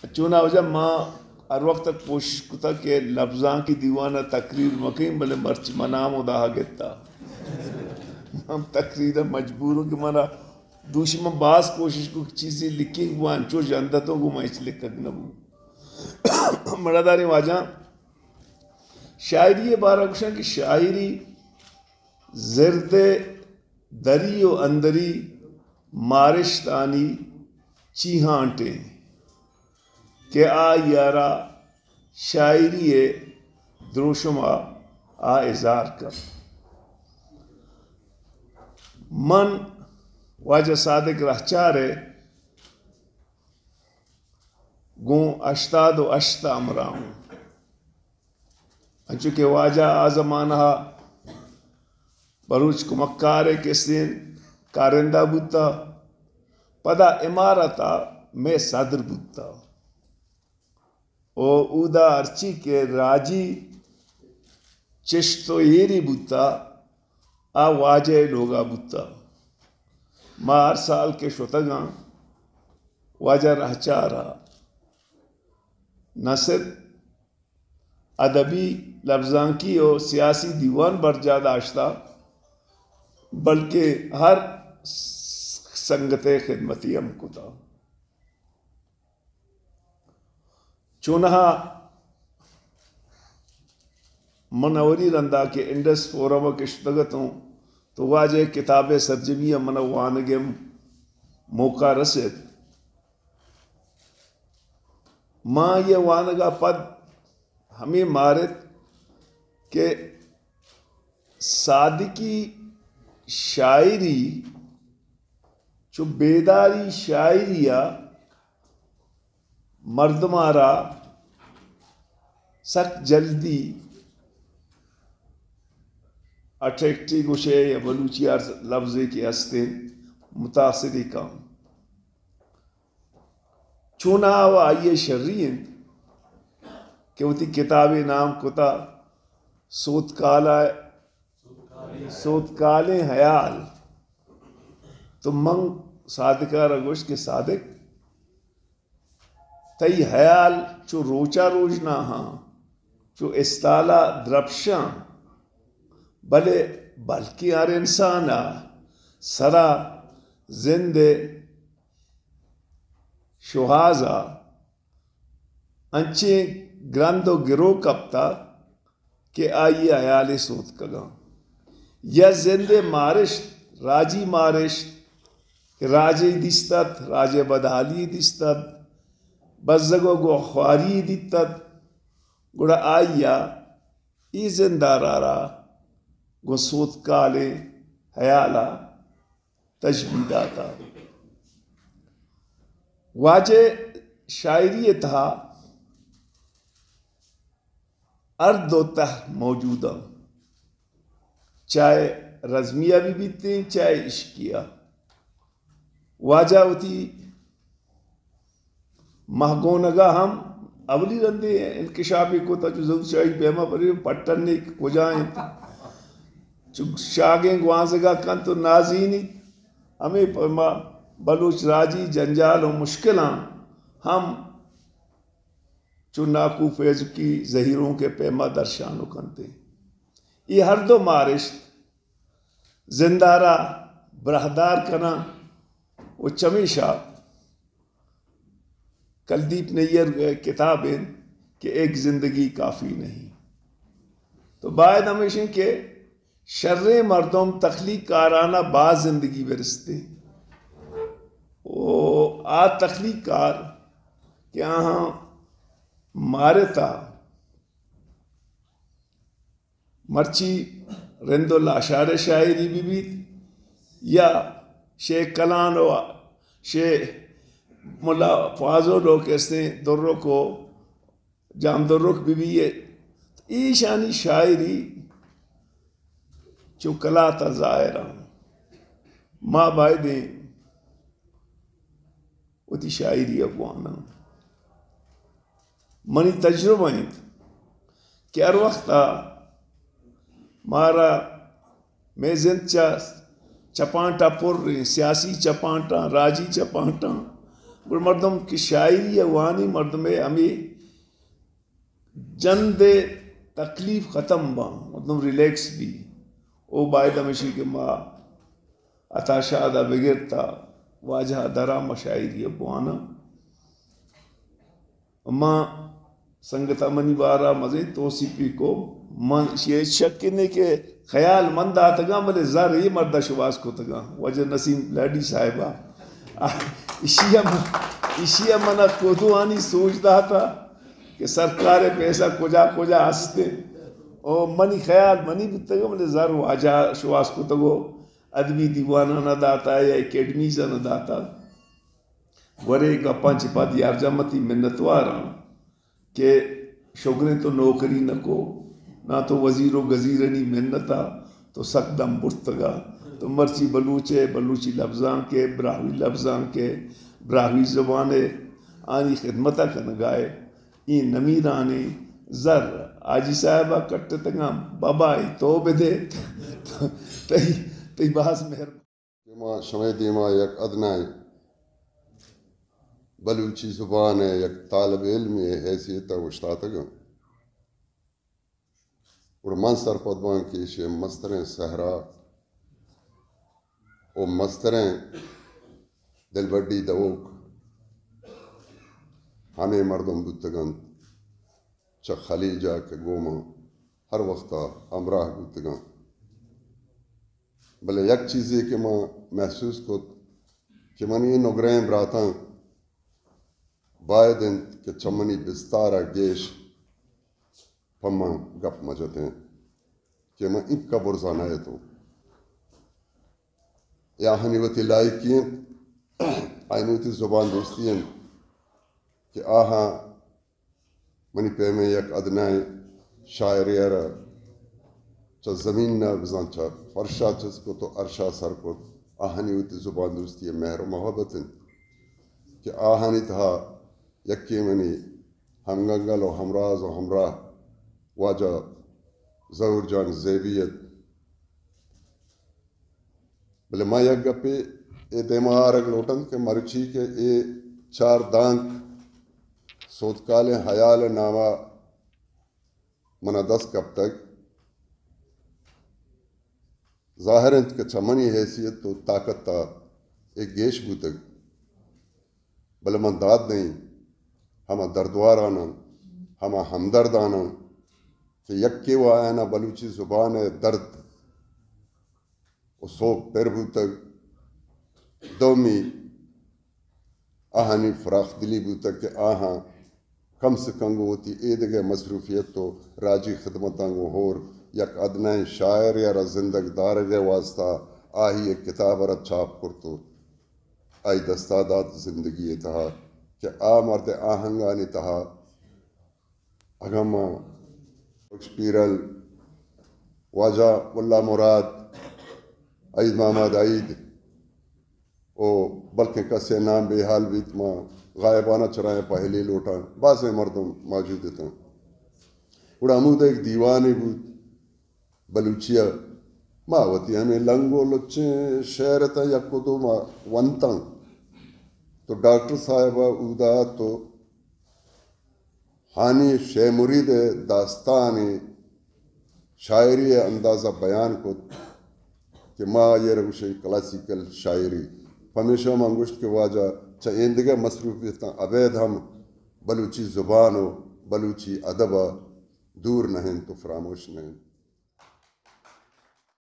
چونا وجہ ماں ہر وقت تک کوشش کتا کہ لفظاں کی دیوانہ تقریر مکیم بلے مرچ منام و دہا گتا ہم تقریر مجبور ہوں کہ منا دوشی میں بعض کوشش کو چیزیں لکھی گوان چو جاندتوں کو میں اس لکھت نبو مرداری واجہ شاعری بارہ کشن کی شاعری زرد دری و اندری مارشتانی چیہانٹے کہ آ یارا شاعری دروشما آ اظہار کر من واجہ صادق رہچارے گوں اشتاد و اشتا امراؤں چونکہ واجہ آزمانہ بروچ کمکارے کے سین کارندہ بوتا پدا امارتا میں صدر بوتا او اودا ارچی کے راجی چشتو ایری بوتا آ واجہ لوگا بوتا ماں ہر سال کے شتگاں واجہ رہچارا نہ صرف ادبی لفظاں کی اور سیاسی دیوان برجا داشتا بلکہ ہر سنگت خدمتی ہم کتا چونہا منوری رندہ کے انڈس فورم کے شتگتوں تو واجہ کتاب سرجمی منوانگم موقع رسید ماں یہ وانگا پد ہمیں مارت کہ صادقی شاعری چو بیداری شاعریہ مردمارا سک جلدی اٹریکٹی گوشے یا بلوچی لفظے کے ہستے متاثری کام چونا و آئیے شرین کہ وہ تی کتاب نام کتا سوت کالے حیال تو منگ صادقہ رگوش کے صادق تی حیال چو روچا روجنا ہاں چو استالا درپشاں بلے بلکہ ہر انسانا سرا زندے شہازا انچے گرند و گرو کپتا کہ آئیے حیال سوت کگاں یا زندے مارشت راجی مارشت راجی دیستت راجے بدحالی دیستت بزگو گو خواری دیتت گوڑا آئیا ای زندارارا گو سوت کالے حیالا تجبیداتا واجہ شاعری تھا ارد و تہ موجودہ چاہے رزمیہ بھی بیتے چاہے عشقیہ واجہ ہوتی مہگونگا ہم اولی رندے ہیں انکشافی کو تا جو زود شاہی پیما پری پٹن نے کو جائیں چو شاگیں گوانزگا کن تو نازینی ہمیں پیما بلوچ راجی جنجال و مشکلاں ہم چو ناکو فیض کی زہیروں کے پیما درشانو کنتے یہ ہر دو مارشت زندارہ برہدار کنا وہ چمیشہ کلدیپ نیر کتاب ہے کہ ایک زندگی کافی نہیں تو باید ہمیشہ کہ شر مردم تخلیق کارانہ بعض زندگی برستے وہ تخلیق کار کہ آہاں مارتا مرچی رند الاشار شاعری بھی یا شیخ کلان و شیخ ملا فازو لوگ کہتے ہیں درو کو جام درخ بھی ہے ایشانی شاعری چو کلا تا ظاہرہ ماں بائدیں وہ تی شاعری افوانا منی تجربہ ہیں کہ ہر وقتا مارا میں زند چپانٹا پر رہے سیاسی چپانٹا راجی چپانٹا گر مردم کی شاعری وانی مردم ہمیں جند تکلیف ختم با مردم ریلیکس بھی او باید ہمیشی کے ماں عطا شادہ بگرتا واجہ درا مشاعری بوانا ماں سنگتا منی بارا مزے توصیفی کو من یہ شک نے کہ خیال مند آتگا بلے زر یہ مردہ شواز کو تگا وجہ نسیم لیڈی صاحبہ اسی منا کودو آنی سوچتا تھا کہ سرکار پیسہ کجا کجا ہستے او منی خیال منی بھی تگا بلے زر واجہ شواز کو تگو ادبی دیوانہ نہ داتا یا اکیڈمی سے نہ داتا ورے کا پانچ پاد یار جامتی منتوارا کہ شگریں تو نوکری نہ کو نہ تو وزیر و گزیرنی منتا تو سکدم برتگا تو مرچی بلوچے بلوچی لفظاں کے براہوی لفظاں کے براہوی زبانے آنی خدمتہ کنگائے این نمیرانے زر آجی صاحبہ کٹتے تنگا بابائی تو بدے تی باز مہر ما شمع دیما یک ادنائی بلوچی زبان ہے یک طالب علم ہے حیثیت وشتاتا گا اور من سر پدوان کیشے مستریں صحرا او مستریں دل بڑی دوک ہمیں مردم بودتگن چا خلیجہ کے گوما ہر وقتا امراہ بودتگن بلے یک چیزی کہ میں محسوس کو کہ منی نگرین براتاں باید انت کہ چمنی بستارہ گیش پماں گپ مجھتے ہیں کہ میں ایک کا برزانہ ہے تو یا ہنیوتی لائقین آئینوتی زبان دوستی ہیں کہ آہاں منی پیمے یک ادنائی شاعری ہے چا زمین نہ بزان چا فرشا چس کو تو عرشا سر کو آہنی ہوتی زبان دوستی ہے مہر و محبت کہ آہنی تھا یکی منی ہمگنگل و ہمراز و ہمراہ واجہ ظہور جان زیبیت بلے ما یک گپے اے دیما آرگ لوٹن کہ مرچی کے اے چار دانک سودکال حیال نامہ منہ دس کب تک ظاہر انت کہ چمنی حیثیت تو طاقت تا ایک گیش بوتک بلے من داد نہیں ہما دردوار آنا ہما ہمدرد آنا کہ یکی وہ آئینا بلوچی زبان درد و سوک پر بوتک دومی آہانی فراخ دلی بوتک کہ آہاں کم سے کم ہوتی ایدگے مصروفیت تو راجی خدمتاں گو ہور یک ادنائی شاعر یا زندگ دارگے واسطہ آہی ایک کتاب رت چھاپ کرتو آئی دستادات زندگی تہا کہ آ مرد آہنگانی تہا اگما شکسپیرل واجہ واللہ مراد عید محمد عید او بلکہ کسے نام بے حال بیت ماں غائبانہ چرائیں پہلی لوٹاں بعض مردم موجود تھا اڑا عمود ایک دیوانی بود بلوچیا ماوتی ہمیں لنگو لچیں شہرتا یکو تو ونتاں تو ڈاکٹر صاحبہ اودا تو ہانی شے مرید داستانی شاعری اندازہ بیان کو کہ ماں یہ رگوشی کلاسیکل شاعری ہمیشہ منگوشت کے واجہ چاہیندگے مصروفیتاں عبید ہم بلوچی زبان و بلوچی ادبہ دور نہیں تو فراموش نہیں